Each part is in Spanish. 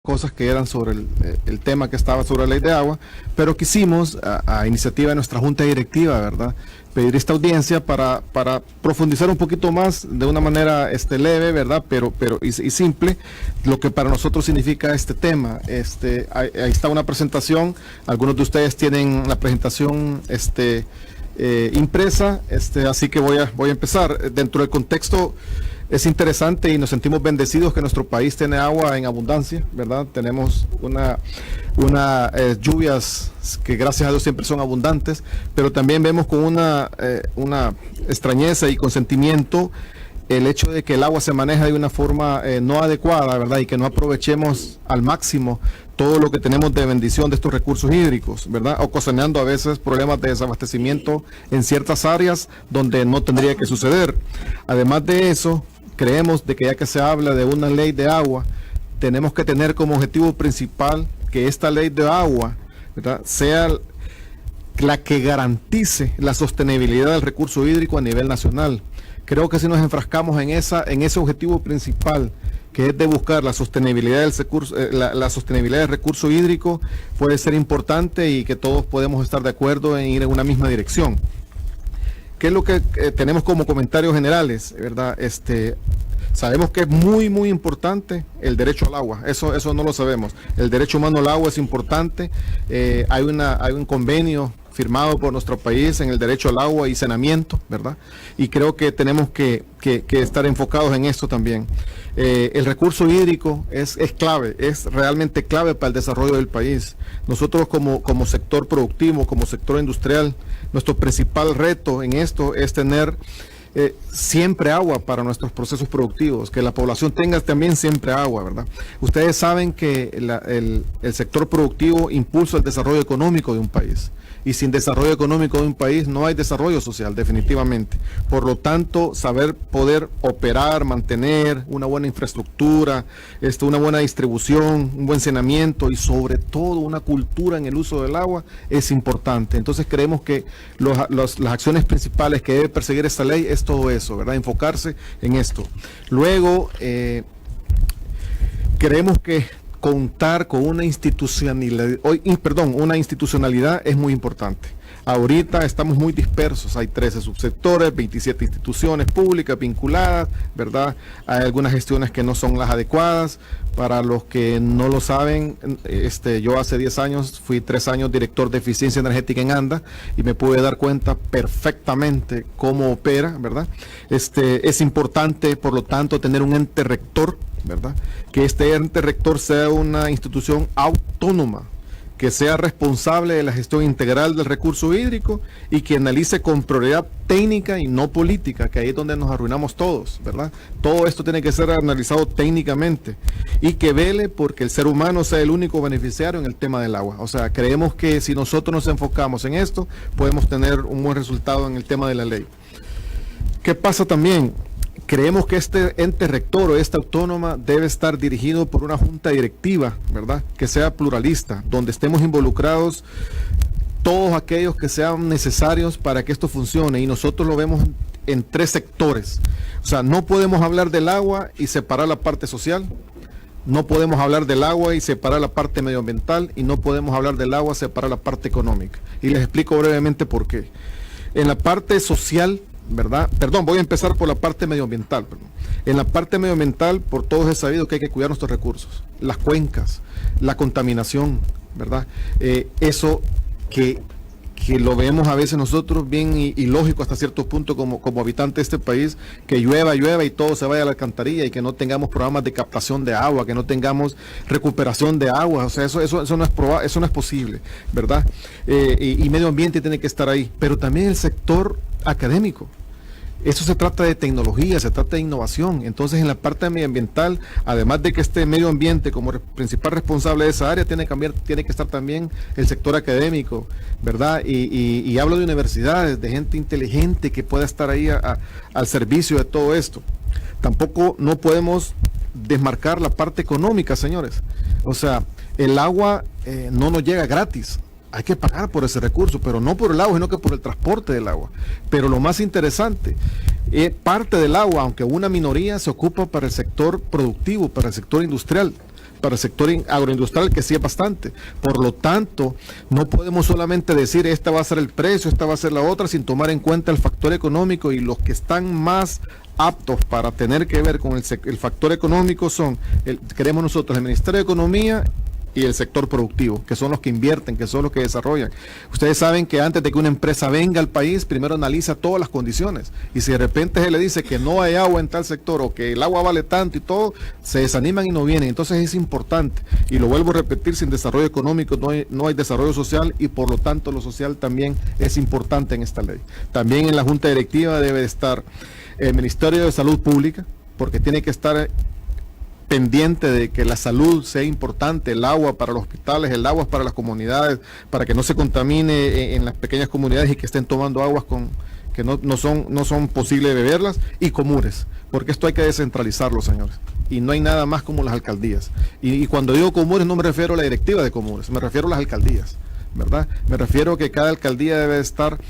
cosas que eran sobre el tema que estaba sobre la ley de agua, pero quisimos, a iniciativa de nuestra junta directiva, ¿verdad?, pedir esta audiencia para profundizar un poquito más de una manera leve, ¿verdad?, pero y simple, lo que para nosotros significa este tema. Ahí está una presentación, algunos de ustedes tienen la presentación impresa, así que voy a empezar. Dentro del contexto, es interesante y nos sentimos bendecidos que nuestro país tiene agua en abundancia, ¿verdad? Tenemos unas lluvias que gracias a Dios siempre son abundantes, pero también vemos con una extrañeza y consentimiento el hecho de que el agua se maneja de una forma no adecuada, ¿verdad? Y que no aprovechemos al máximo todo lo que tenemos de bendición de estos recursos hídricos, ¿verdad? Ocasionando a veces problemas de desabastecimiento en ciertas áreas donde no tendría que suceder. Además de eso, creemos de que ya que se habla de una ley de agua, tenemos que tener como objetivo principal que esta ley de agua, ¿verdad?, sea la que garantice la sostenibilidad del recurso hídrico a nivel nacional. Creo que si nos enfrascamos en ese objetivo principal, que es de buscar la sostenibilidad del recurso, la sostenibilidad del recurso hídrico, puede ser importante y que todos podemos estar de acuerdo en ir en una misma dirección. ¿Qué es lo que tenemos como comentarios generales, verdad? Sabemos que es muy importante el derecho al agua, eso no lo sabemos. El derecho humano al agua es importante. Hay un convenio firmado por nuestro país en el derecho al agua y saneamiento, ¿verdad? Y creo que tenemos que estar enfocados en esto también. El recurso hídrico es clave, es realmente clave para el desarrollo del país. Nosotros como sector productivo, como sector industrial, nuestro principal reto en esto es tener siempre agua para nuestros procesos productivos, que la población tenga también siempre agua, ¿verdad? Ustedes saben que el sector productivo impulsa el desarrollo económico de un país. Y sin desarrollo económico de un país no hay desarrollo social, definitivamente. Por lo tanto, saber poder operar, mantener una buena infraestructura, una buena distribución, un buen saneamiento y sobre todo una cultura en el uso del agua es importante. Entonces creemos que las acciones principales que debe perseguir esta ley es todo eso, ¿verdad? Enfocarse en esto. Luego, creemos que contar con una institucionalidad es muy importante. Ahorita estamos muy dispersos, hay 13 subsectores, 27 instituciones públicas vinculadas, ¿verdad? Hay algunas gestiones que no son las adecuadas. Para los que no lo saben, yo hace 10 años fui 3 años director de eficiencia energética en ANDA y me pude dar cuenta perfectamente cómo opera, ¿verdad? Es importante, por lo tanto, tener un ente rector, ¿verdad? Que este ente rector sea una institución autónoma, que sea responsable de la gestión integral del recurso hídrico y que analice con prioridad técnica y no política, que ahí es donde nos arruinamos todos, ¿verdad? Todo esto tiene que ser analizado técnicamente y que vele porque el ser humano sea el único beneficiario en el tema del agua. O sea, creemos que si nosotros nos enfocamos en esto, podemos tener un buen resultado en el tema de la ley. ¿Qué pasa también? Creemos que este ente rector o esta autónoma debe estar dirigido por una junta directiva, ¿verdad?, que sea pluralista, donde estemos involucrados todos aquellos que sean necesarios para que esto funcione, y nosotros lo vemos en 3 sectores. O sea, no podemos hablar del agua y separar la parte social, no podemos hablar del agua y separar la parte medioambiental, y no podemos hablar del agua y separar la parte económica. Y les explico brevemente por qué. En la parte social, ¿verdad? Voy a empezar por la parte medioambiental. En la parte medioambiental, por todos es sabido que hay que cuidar nuestros recursos, las cuencas, la contaminación, ¿verdad? Eso que lo vemos a veces nosotros bien ilógico hasta cierto punto como habitantes de este país, que llueva y todo se vaya a la alcantarilla y que no tengamos programas de captación de agua, que no tengamos recuperación de agua. O sea, eso no es posible, ¿verdad? Y medio ambiente tiene que estar ahí, pero también el sector académico. Eso se trata de tecnología, se trata de innovación. Entonces, en la parte medioambiental, además de que esté medio ambiente como principal responsable de esa área, tiene que estar también el sector académico, ¿verdad? Y hablo de universidades, de gente inteligente que pueda estar ahí al servicio de todo esto. Tampoco no podemos desmarcar la parte económica, señores. O sea, el agua no nos llega gratis. Hay que pagar por ese recurso, pero no por el agua, sino que por el transporte del agua. Pero lo más interesante, parte del agua, aunque una minoría, se ocupa para el sector productivo, para el sector industrial. para el sector agroindustrial, que sí es bastante. Por lo tanto, no podemos solamente decir esta va a ser el precio, esta va a ser la otra, sin tomar en cuenta el factor económico, y los que están más aptos para tener que ver con el factor económico son, queremos nosotros, el Ministerio de Economía y el sector productivo, que son los que invierten, que son los que desarrollan. Ustedes saben que antes de que una empresa venga al país, primero analiza todas las condiciones, y si de repente se le dice que no hay agua en tal sector, o que el agua vale tanto y todo, se desaniman y no vienen. Entonces es importante, y lo vuelvo a repetir, sin desarrollo económico no hay desarrollo social, y por lo tanto lo social también es importante en esta ley. También en la Junta Directiva debe de estar el Ministerio de Salud Pública, porque tiene que estar pendiente de que la salud sea importante, el agua para los hospitales, el agua para las comunidades, para que no se contamine en las pequeñas comunidades y que estén tomando aguas que no son posibles beberlas, y Comures, porque esto hay que descentralizarlo, señores, y no hay nada más como las alcaldías. Y cuando digo Comures no me refiero a la directiva de Comures, me refiero a las alcaldías, ¿verdad? Me refiero a que cada alcaldía debe estar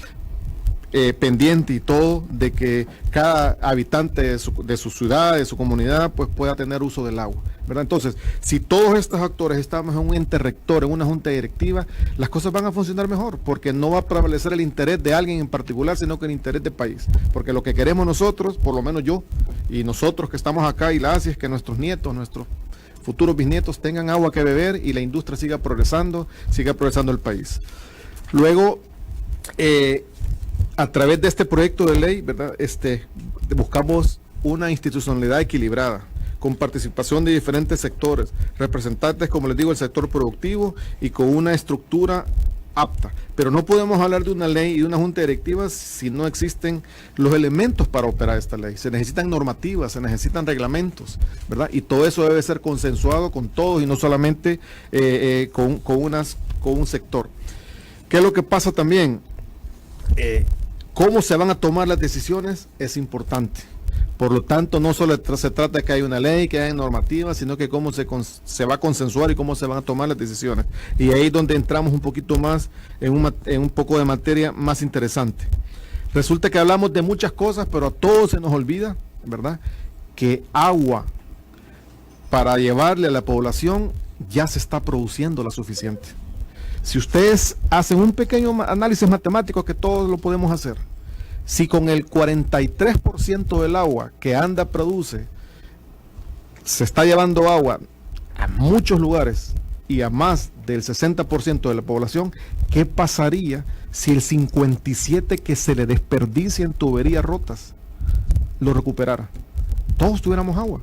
pendiente y todo de que cada habitante de su ciudad, de su comunidad, pues pueda tener uso del agua, ¿verdad? Entonces, si todos estos actores estamos en un ente rector, en una junta directiva, las cosas van a funcionar mejor, porque no va a prevalecer el interés de alguien en particular, sino que el interés del país. Porque lo que queremos nosotros, por lo menos yo y nosotros que estamos acá, y la ASI, es que nuestros nietos, nuestros futuros bisnietos tengan agua que beber, y la industria siga progresando el país. Luego, a través de este proyecto de ley, ¿verdad? Buscamos una institucionalidad equilibrada, con participación de diferentes sectores, representantes, como les digo, del sector productivo, y con una estructura apta. Pero no podemos hablar de una ley y de una junta directiva si no existen los elementos para operar esta ley. Se necesitan normativas, se necesitan reglamentos, ¿verdad? Y todo eso debe ser consensuado con todos, y no solamente con un sector. ¿Qué es lo que pasa también? Cómo se van a tomar las decisiones es importante. Por lo tanto, no solo se trata de que haya una ley, que haya normativas, sino que cómo se va a consensuar y cómo se van a tomar las decisiones. Y ahí es donde entramos un poquito más en un poco de materia más interesante. Resulta que hablamos de muchas cosas, pero a todos se nos olvida, ¿verdad?, que agua para llevarle a la población ya se está produciendo la suficiente. Si ustedes hacen un pequeño análisis matemático, que todos lo podemos hacer, si con el 43% del agua que ANDA produce se está llevando agua a muchos lugares y a más del 60% de la población, ¿qué pasaría si el 57% que se le desperdicia en tuberías rotas lo recuperara? Todos tuviéramos agua.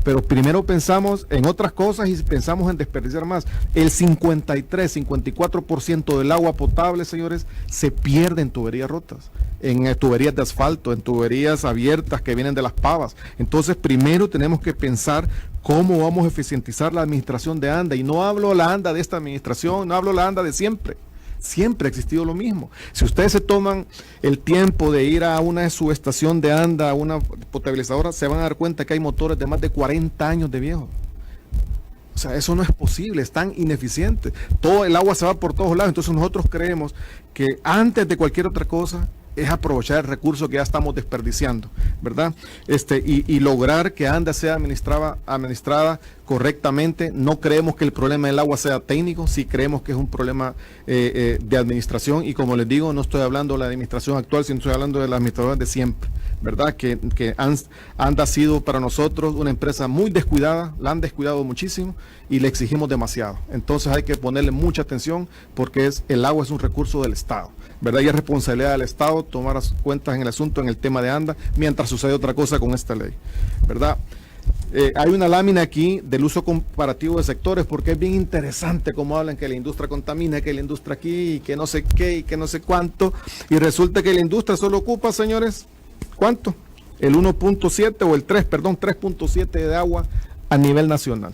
Pero primero pensamos en otras cosas y pensamos en desperdiciar más. El 54% del agua potable, señores, se pierde en tuberías rotas, en tuberías de asfalto, en tuberías abiertas que vienen de las pavas. Entonces, primero tenemos que pensar cómo vamos a eficientizar la administración de ANDA. Y no hablo la ANDA de esta administración, no hablo la ANDA de siempre. Siempre ha existido lo mismo. Si ustedes se toman el tiempo de ir a una subestación de ANDA, a una potabilizadora, se van a dar cuenta que hay motores de más de 40 años de viejo. O sea, eso no es posible, es tan ineficiente. Todo el agua se va por todos lados. Entonces nosotros creemos que antes de cualquier otra cosa es aprovechar el recurso que ya estamos desperdiciando, ¿verdad? Y lograr que ANDA sea administrada correctamente. No creemos que el problema del agua sea técnico, sí creemos que es un problema de administración, y como les digo, no estoy hablando de la administración actual, sino estoy hablando de la administración de siempre, ¿verdad? Que ANDA ha sido para nosotros una empresa muy descuidada, la han descuidado muchísimo y le exigimos demasiado. Entonces hay que ponerle mucha atención, porque el agua es un recurso del Estado, ¿verdad? Y es responsabilidad del Estado tomar cuentas en el asunto, en el tema de ANDA, mientras sucede otra cosa con esta ley, ¿verdad? Hay una lámina aquí del uso comparativo de sectores, porque es bien interesante cómo hablan que la industria contamina, que la industria aquí, y que no sé qué, y que no sé cuánto, y resulta que la industria solo ocupa, señores, ¿cuánto? El 1.7 o el 3.7 de agua a nivel nacional,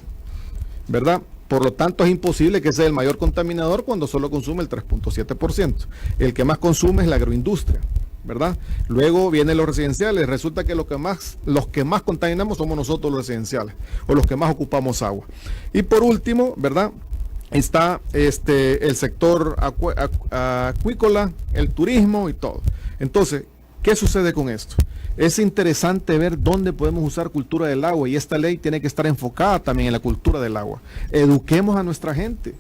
¿verdad? Por lo tanto, es imposible que sea el mayor contaminador cuando solo consume el 3.7%. El que más consume es la agroindustria, ¿verdad? Luego vienen los residenciales. Resulta que los que más contaminamos somos nosotros, los residenciales, o los que más ocupamos agua. Y por último, ¿verdad?, está el sector acuícola, el turismo y todo. Entonces, ¿Qué sucede con esto? Es interesante ver dónde podemos usar cultura del agua, y esta ley tiene que estar enfocada también en la cultura del agua. Eduquemos a nuestra gente.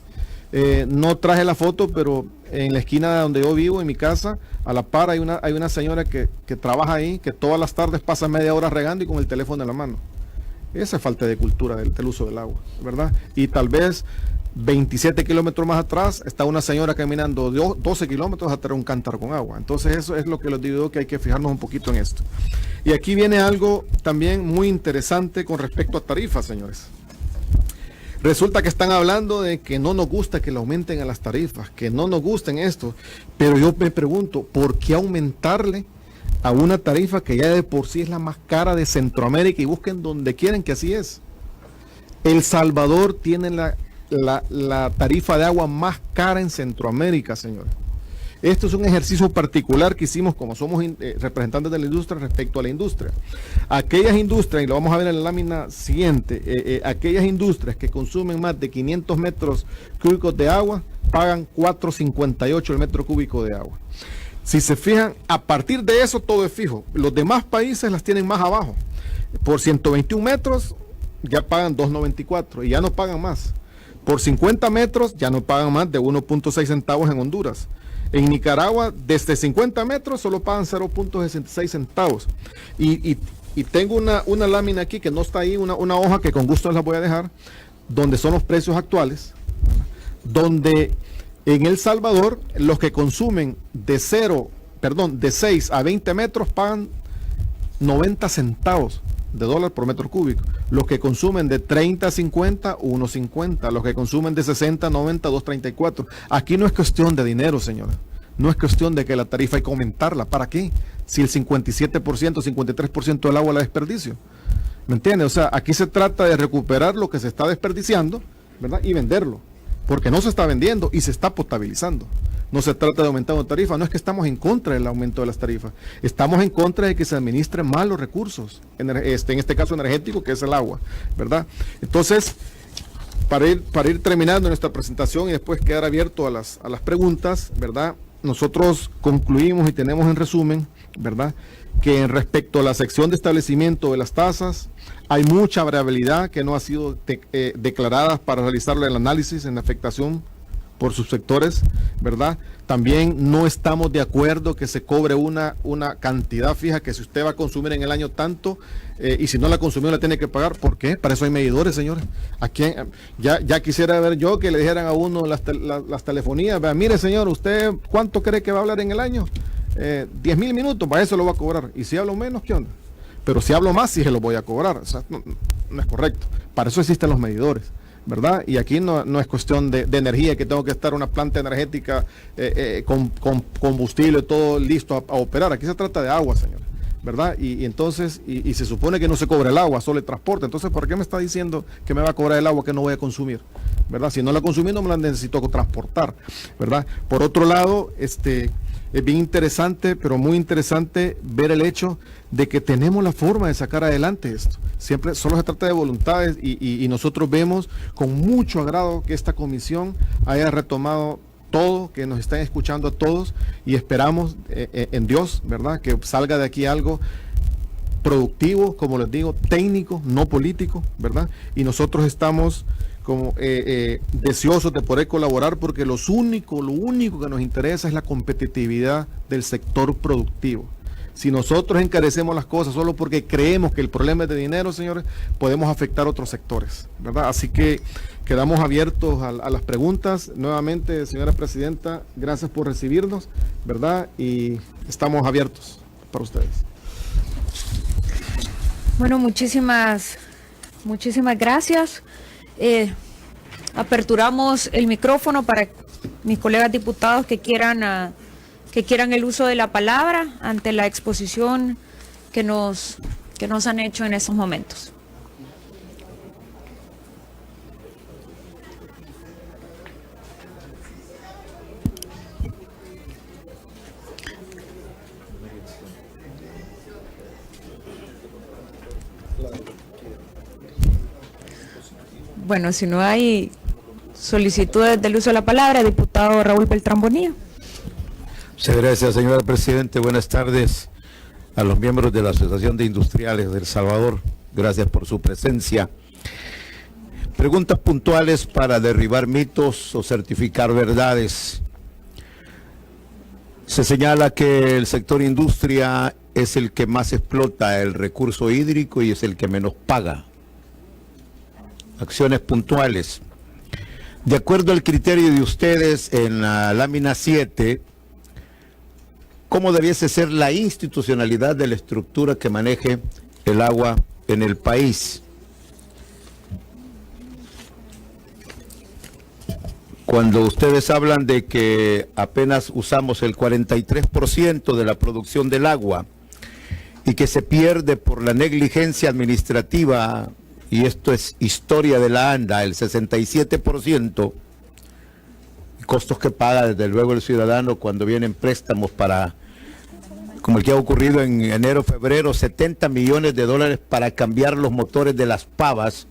No traje la foto, pero en la esquina donde yo vivo, en mi casa, a la par hay una señora que trabaja ahí, que todas las tardes pasa media hora regando y con el teléfono en la mano. Esa es falta de cultura del uso del agua, ¿verdad? Y tal vez 27 kilómetros más atrás está una señora caminando 12 kilómetros a traer un cántaro con agua. Entonces eso es lo que les digo, que hay que fijarnos un poquito en esto. Y aquí viene algo también muy interesante con respecto a tarifas, señores. Resulta que están hablando de que no nos gusta que le aumenten a las tarifas, que no nos gusten esto, pero yo me pregunto, ¿por qué aumentarle a una tarifa que ya de por sí es la más cara de Centroamérica? Y busquen donde quieren que así es. El Salvador tiene la tarifa de agua más cara en Centroamérica, señores. Esto es un ejercicio particular que hicimos como somos representantes de la industria respecto a la industria. Aquellas industrias, y lo vamos a ver en la lámina siguiente, aquellas industrias que consumen más de 500 metros cúbicos de agua pagan 4.58 el metro cúbico de agua. Si se fijan, a partir de eso todo es fijo. Los demás países las tienen más abajo. Por 121 metros ya pagan 2.94 y ya no pagan más. Por 50 metros ya no pagan más de 1.6 centavos en Honduras. En Nicaragua, desde 50 metros solo pagan 0.66 centavos. Y tengo una lámina aquí que no está ahí, una hoja que con gusto les voy a dejar, donde son los precios actuales, donde en El Salvador los que consumen de 6 a 20 metros pagan 90 centavos de dólar por metro cúbico. Los que consumen de 30 a 50, 1.50. Los que consumen de 60 a 90, 2.34. Aquí no es cuestión de dinero, señores. No es cuestión de que la tarifa hay que aumentarla. ¿Para qué? Si el 57%, 53% del agua la desperdicio. ¿Me entiendes? O sea, aquí se trata de recuperar lo que se está desperdiciando, ¿verdad? Y venderlo. Porque no se está vendiendo y se está potabilizando. No se trata de aumentar una tarifa, no es que estamos en contra del aumento de las tarifas, estamos en contra de que se administren mal los recursos, en este caso energético, que es el agua, ¿verdad? Entonces, para ir terminando nuestra presentación y después quedar abierto a las preguntas, ¿verdad? Nosotros concluimos y tenemos en resumen, ¿verdad?, que en respecto a la sección de establecimiento de las tasas, hay mucha variabilidad que no ha sido declarada para realizar el análisis en la afectación por subsectores, ¿verdad? También no estamos de acuerdo que se cobre una cantidad fija, que si usted va a consumir en el año tanto, y si no la consumió la tiene que pagar. ¿Por qué? Para eso hay medidores, señores. Aquí, ya quisiera ver yo que le dijeran a uno las telefonías, vea, mire señor, ¿usted cuánto cree que va a hablar en el año? 10.000 minutos, para eso lo va a cobrar. Y si hablo menos, ¿qué onda? Pero si hablo más, sí se lo voy a cobrar. O sea, no es correcto. Para eso existen los medidores, ¿verdad? Y aquí no es cuestión de energía, que tengo que estar una planta energética con combustible, todo listo a operar. Aquí se trata de agua, señores, ¿verdad? Y entonces, y se supone que no se cobra el agua, solo el transporte. Entonces, ¿por qué me está diciendo que me va a cobrar el agua que no voy a consumir? ¿Verdad? Si no la consumí, no me la necesito transportar, ¿verdad? Por otro lado, es bien interesante, pero muy interesante ver el hecho de que tenemos la forma de sacar adelante esto. Siempre solo se trata de voluntades y nosotros vemos con mucho agrado que esta comisión haya retomado todo, que nos estén escuchando a todos, y esperamos en Dios, ¿verdad?, que salga de aquí algo productivo, como les digo, técnico, no político, ¿verdad? Y nosotros estamos como deseosos de poder colaborar, porque lo único que nos interesa es la competitividad del sector productivo. Si nosotros encarecemos las cosas solo porque creemos que el problema es de dinero, señores, podemos afectar otros sectores, ¿verdad? Así que quedamos abiertos a las preguntas. Nuevamente, señora presidenta, gracias por recibirnos, ¿verdad? Y estamos abiertos para ustedes. Bueno, muchísimas gracias. Aperturamos el micrófono para mis colegas diputados que quieran el uso de la palabra ante la exposición que nos han hecho en estos momentos. Bueno, si no hay solicitudes del uso de la palabra, diputado Raúl Beltrán Bonilla. Muchas gracias, señora presidente. Buenas tardes. a los miembros de la Asociación de Industriales de El Salvador. Gracias por su presencia. Preguntas puntuales para derribar mitos o certificar verdades. Se señala que el sector industria es el que más explota el recurso hídrico y es el que menos paga. Acciones puntuales. De acuerdo al criterio de ustedes en la lámina 7, ¿cómo debiese ser la institucionalidad de la estructura que maneje el agua en el país? Cuando ustedes hablan de que apenas usamos el 43% de la producción del agua y que se pierde por la negligencia administrativa, y esto es historia de la ANDA, el 67%, costos que paga desde luego el ciudadano cuando vienen préstamos para, como el que ha ocurrido en enero, febrero, 70 millones de dólares para cambiar los motores de las pavas,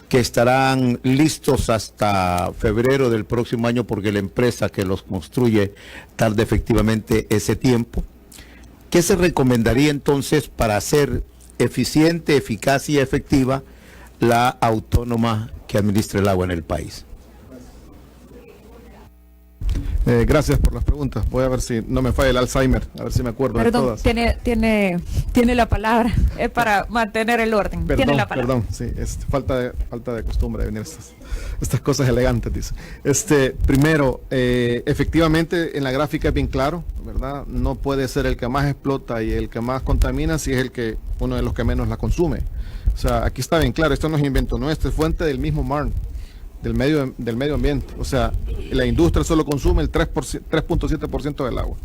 que estarán listos hasta febrero del próximo año porque la empresa que los construye tarda efectivamente ese tiempo. ¿Qué se recomendaría entonces para hacer eficiente, eficaz y efectiva la autónoma que administra el agua en el país? Gracias por las preguntas. Voy a ver si no me falla el Alzheimer, a ver si me acuerdo de Perdón, todas. tiene la palabra. Es para mantener el orden. Tiene la palabra. Perdón, sí, falta de costumbre de venir estas cosas elegantes, dice. Primero, efectivamente en la gráfica es bien claro, ¿verdad? No puede ser el que más explota y el que más contamina si es uno de los que menos la consume. O sea, aquí está bien claro, esto no es invento nuestro, es fuente del mismo MARN. Del medio ambiente. O sea, la industria solo consume el 3.7% del agua,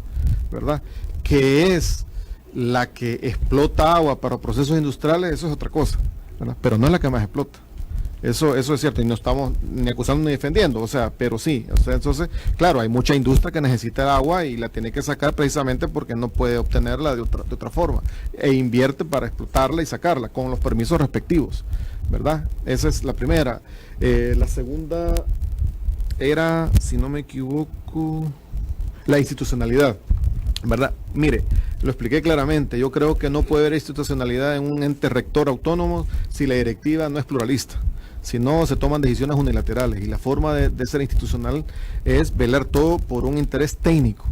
¿verdad? Que es la que explota agua para procesos industriales, eso es otra cosa, ¿verdad? Pero no es la que más explota. Eso es cierto, y no estamos ni acusando ni defendiendo, o sea, pero sí. O sea, entonces, claro, hay mucha industria que necesita el agua y la tiene que sacar precisamente porque no puede obtenerla de otra forma. E invierte para explotarla y sacarla con los permisos respectivos, ¿verdad? Esa es la primera. La segunda era, si no me equivoco, la institucionalidad, ¿verdad? Mire, lo expliqué claramente, yo creo que no puede haber institucionalidad en un ente rector autónomo si la directiva no es pluralista. Si no, se toman decisiones unilaterales y la forma de ser institucional es velar todo por un interés técnico,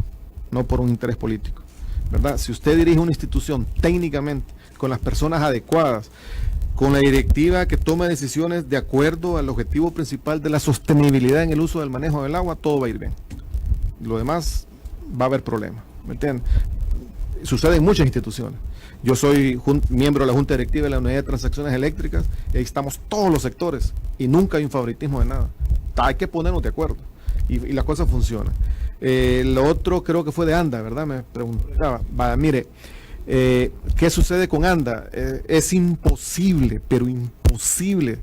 no por un interés político, ¿verdad? Si usted dirige una institución técnicamente, con las personas adecuadas, con la directiva que tome decisiones de acuerdo al objetivo principal de la sostenibilidad en el uso del manejo del agua, todo va a ir bien. Lo demás va a haber problemas, ¿me entienden? Sucede en muchas instituciones. Yo soy miembro de la Junta Directiva de la Unidad de Transacciones Eléctricas y ahí estamos todos los sectores y nunca hay un favoritismo de nada. Hay que ponernos de acuerdo y las cosas funcionan. Lo otro creo que fue de ANDA, ¿verdad? Me preguntaba. Mire, ¿qué sucede con ANDA? Es imposible, pero imposible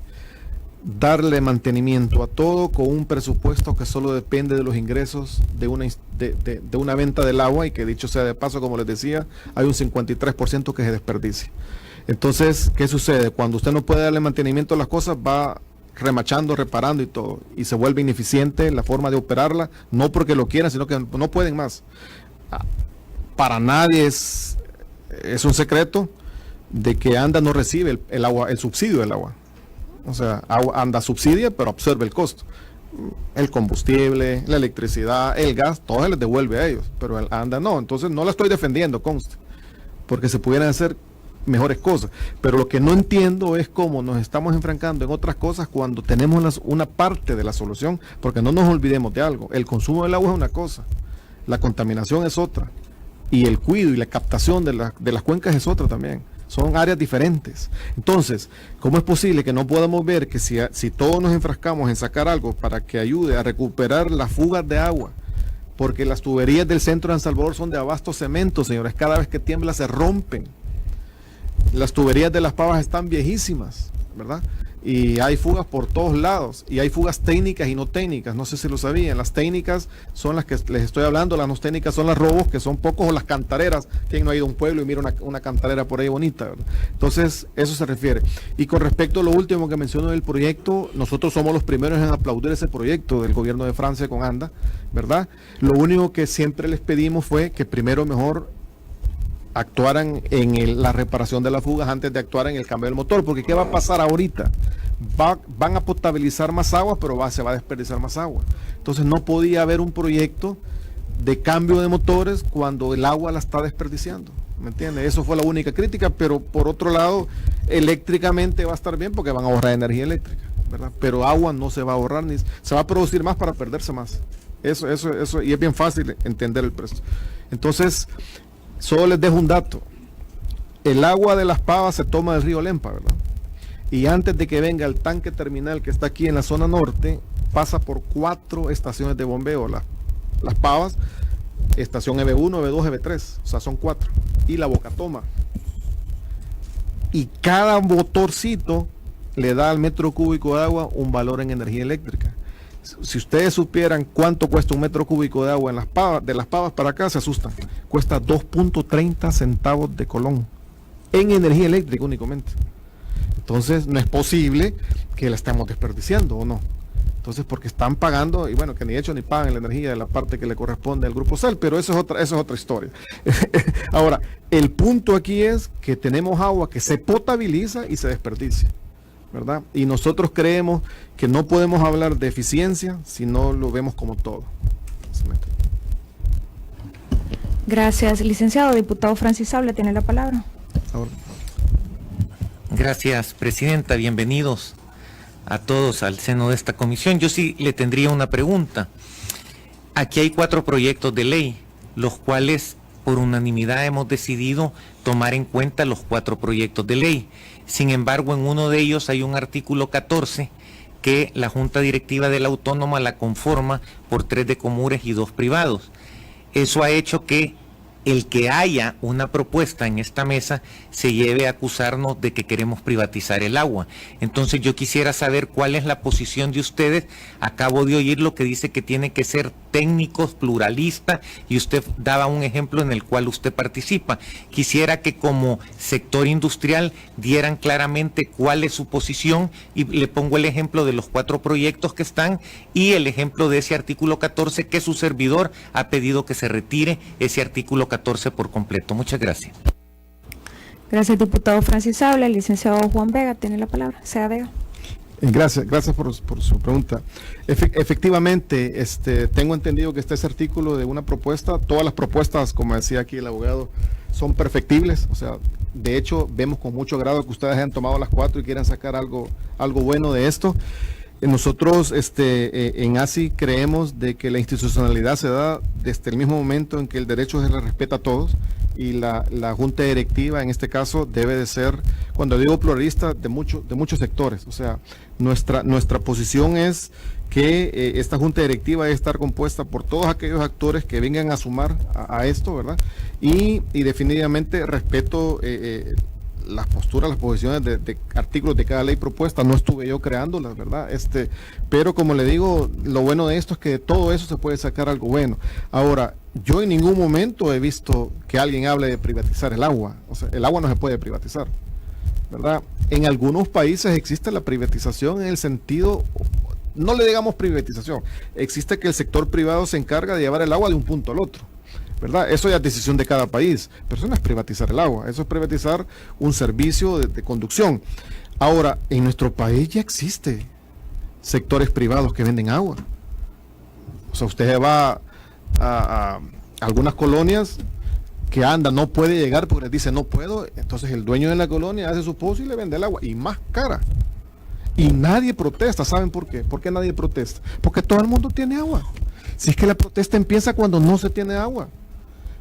darle mantenimiento a todo con un presupuesto que solo depende de los ingresos de una venta del agua, y que dicho sea de paso, como les decía, hay un 53% que se desperdicia. Entonces, ¿qué sucede? Cuando usted no puede darle mantenimiento a las cosas, va remachando, reparando y todo, y se vuelve ineficiente la forma de operarla, no porque lo quieran, sino que no pueden más. Para nadie es un secreto de que ANDA no recibe el agua, el subsidio del agua. O sea, ANDA subsidia, pero absorbe el costo. El combustible, la electricidad, el gas, todo se les devuelve a ellos, pero el ANDA no. Entonces no la estoy defendiendo, conste, porque se pudieran hacer mejores cosas. Pero lo que no entiendo es cómo nos estamos enfrancando en otras cosas cuando tenemos una parte de la solución, porque no nos olvidemos de algo. El consumo del agua es una cosa, la contaminación es otra, y el cuidado y la captación de las cuencas es otra también. Son áreas diferentes. Entonces, ¿cómo es posible que no podamos ver que si todos nos enfrascamos en sacar algo para que ayude a recuperar las fugas de agua? Porque las tuberías del centro de San Salvador son de abasto cemento, señores. Cada vez que tiembla se rompen. Las tuberías de Las Pavas están viejísimas, ¿verdad? Y hay fugas por todos lados, y hay fugas técnicas y no técnicas. No sé si lo sabían. Las técnicas son las que les estoy hablando, las no técnicas son las robos, que son pocos, o las cantareras. Quien no ha ido a un pueblo y mira una cantarera por ahí bonita, ¿verdad? Entonces, eso se refiere. Y con respecto a lo último que mencionó del proyecto, nosotros somos los primeros en aplaudir ese proyecto del gobierno de Francia con ANDA, ¿verdad? Lo único que siempre les pedimos fue que primero mejor actuaran en la reparación de las fugas antes de actuar en el cambio del motor, porque ¿qué va a pasar ahorita? Van a potabilizar más agua, pero se va a desperdiciar más agua. Entonces no podía haber un proyecto de cambio de motores cuando el agua la está desperdiciando, ¿me entiendes? Eso fue la única crítica, pero por otro lado, eléctricamente va a estar bien porque van a ahorrar energía eléctrica, ¿verdad? Pero agua no se va a ahorrar, ni se va a producir más para perderse más. Eso, y es bien fácil entender el precio. Entonces, solo les dejo un dato. El agua de Las Pavas se toma del río Lempa, ¿verdad? Y antes de que venga el tanque terminal que está aquí en la zona norte, pasa por 4 estaciones de bombeo. Las Pavas, estación EB1, EB2, EB3, o sea, son 4. Y la Boca Toma. Y cada motorcito le da al metro cúbico de agua un valor en energía eléctrica. Si ustedes supieran cuánto cuesta un metro cúbico de agua en de Las Pavas para acá, se asustan. Cuesta 2.30 centavos de colón en energía eléctrica únicamente. Entonces no es posible que la estemos desperdiciando, ¿o no? Entonces, porque están pagando, y bueno, que ni hecho ni pagan la energía de la parte que le corresponde al Grupo Cel, pero eso es otra historia. Ahora, el punto aquí es que tenemos agua que se potabiliza y se desperdicia, ¿verdad? Y nosotros creemos que no podemos hablar de eficiencia si no lo vemos como todo. Gracias, licenciado. Diputado Francis Sable tiene la palabra. Ahora. Gracias, presidenta. Bienvenidos a todos al seno de esta comisión. Yo sí le tendría una pregunta. Aquí hay 4 proyectos de ley, los cuales por unanimidad hemos decidido tomar en cuenta los 4 proyectos de ley. Sin embargo, en uno de ellos hay un artículo 14 que la Junta Directiva de la Autónoma la conforma por 3 de Comures y 2 privados. Eso ha hecho que el que haya una propuesta en esta mesa se lleve a acusarnos de que queremos privatizar el agua. Entonces yo quisiera saber cuál es la posición de ustedes. Acabo de oír lo que dice que tiene que ser técnicos, pluralistas, y usted daba un ejemplo en el cual usted participa. Quisiera que como sector industrial dieran claramente cuál es su posición, y le pongo el ejemplo de los 4 proyectos que están y el ejemplo de ese artículo 14 que su servidor ha pedido que se retire ese artículo 14 por completo. Muchas gracias. Gracias, diputado Francis Sable. El licenciado Juan Vega tiene la palabra. Sea Vega. Gracias por su pregunta. Efectivamente, tengo entendido que está ese artículo de una propuesta. Todas las propuestas, como decía aquí el abogado, son perfectibles. O sea, de hecho, vemos con mucho agrado que ustedes hayan tomado las 4 y quieran sacar algo bueno de esto. Nosotros en ASI creemos de que la institucionalidad se da desde el mismo momento en que el derecho se le respeta a todos, y la junta directiva en este caso debe de ser, cuando digo pluralista, de muchos sectores. O sea, nuestra posición es que esta junta directiva debe estar compuesta por todos aquellos actores que vengan a sumar a esto, ¿verdad? Y definitivamente respeto las posturas, las posiciones de artículos de cada ley propuesta. No estuve yo creándolas, ¿verdad? Pero como le digo, lo bueno de esto es que de todo eso se puede sacar algo bueno. Ahora, yo en ningún momento he visto que alguien hable de privatizar el agua. O sea, el agua no se puede privatizar, ¿verdad? En algunos países existe la privatización en el sentido, no le digamos privatización, existe que el sector privado se encarga de llevar el agua de un punto al otro, ¿verdad? Eso ya es decisión de cada país, pero eso no es privatizar el agua, eso es privatizar un servicio de conducción. Ahora, en nuestro país ya existe sectores privados que venden agua. O sea, usted va a algunas colonias que no puede llegar porque les dice no puedo, entonces el dueño de la colonia hace su pozo y le vende el agua, y más cara. Y nadie protesta. ¿Saben por qué? ¿Por qué nadie protesta? Porque todo el mundo tiene agua. Si es que la protesta empieza cuando no se tiene agua,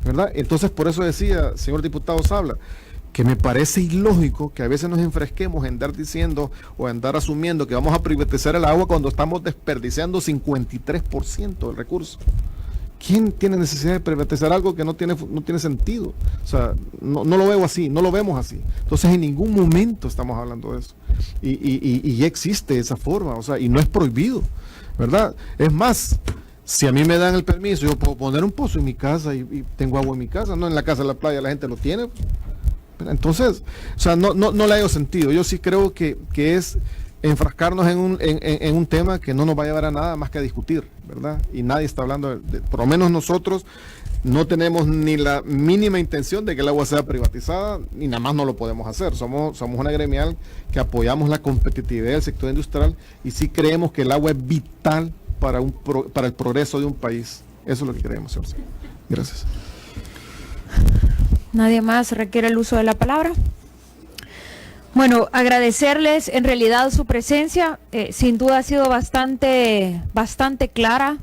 ¿verdad? Entonces, por eso decía, señor diputado Sabla, que me parece ilógico que a veces nos enfresquemos en andar diciendo o andar asumiendo que vamos a privatizar el agua cuando estamos desperdiciando 53% del recurso. ¿Quién tiene necesidad de privatizar algo que no tiene sentido? O sea, no lo veo así, no lo vemos así. Entonces, en ningún momento estamos hablando de eso. Y ya existe esa forma, o sea, y no es prohibido, ¿verdad? Es más, si a mí me dan el permiso, yo puedo poner un pozo en mi casa y tengo agua en mi casa, no en la casa de la playa la gente lo tiene. Entonces, o sea, no le hallo sentido. Yo sí creo que es enfrascarnos en un tema que no nos va a llevar a nada más que a discutir, ¿verdad? Y nadie está hablando, por lo menos nosotros no tenemos ni la mínima intención de que el agua sea privatizada, ni nada más no lo podemos hacer. Somos una gremial que apoyamos la competitividad del sector industrial y sí creemos que el agua es vital para el progreso de un país. Eso es lo que creemos, señor. Gracias. ¿Nadie más requiere el uso de la palabra? Bueno, agradecerles en realidad su presencia. Sin duda ha sido bastante clara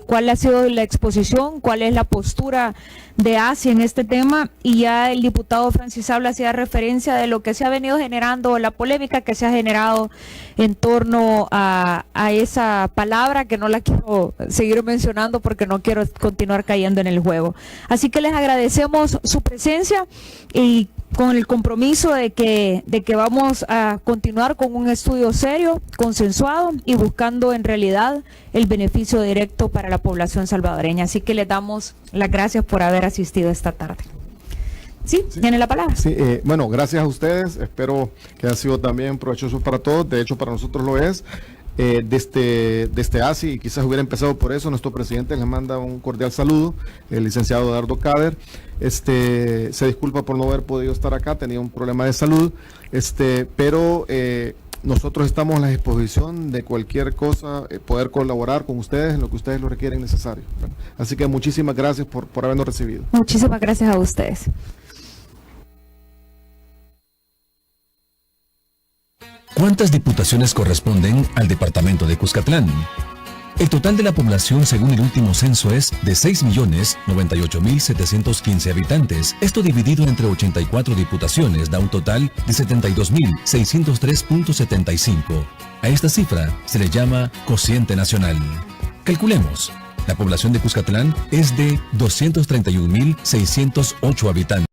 cuál ha sido la exposición, cuál es la postura de ASI en este tema, y ya el diputado Francis Habla hacía referencia de lo que se ha venido generando, la polémica que se ha generado en torno a esa palabra, que no la quiero seguir mencionando porque no quiero continuar cayendo en el juego. Así que les agradecemos su presencia y con el compromiso de que vamos a continuar con un estudio serio, consensuado y buscando en realidad el beneficio directo para la población salvadoreña. Así que les damos las gracias por haber asistido esta tarde. Sí, tiene la palabra. Sí, bueno, gracias a ustedes. Espero que haya sido también provechoso para todos. De hecho, para nosotros lo es. Desde ASI, y quizás hubiera empezado por eso, nuestro presidente les manda un cordial saludo, el licenciado Dardo Cader. Se disculpa por no haber podido estar acá, tenía un problema de salud, pero nosotros estamos a la disposición de cualquier cosa, poder colaborar con ustedes en lo que ustedes lo requieren necesario. Bueno, así que muchísimas gracias por habernos recibido. Muchísimas gracias a ustedes. ¿Cuántas diputaciones corresponden al departamento de Cuscatlán? El total de la población según el último censo es de 6.098.715 habitantes. Esto dividido entre 84 diputaciones da un total de 72.603.75. A esta cifra se le llama cociente nacional. Calculemos. La población de Cuscatlán es de 231.608 habitantes.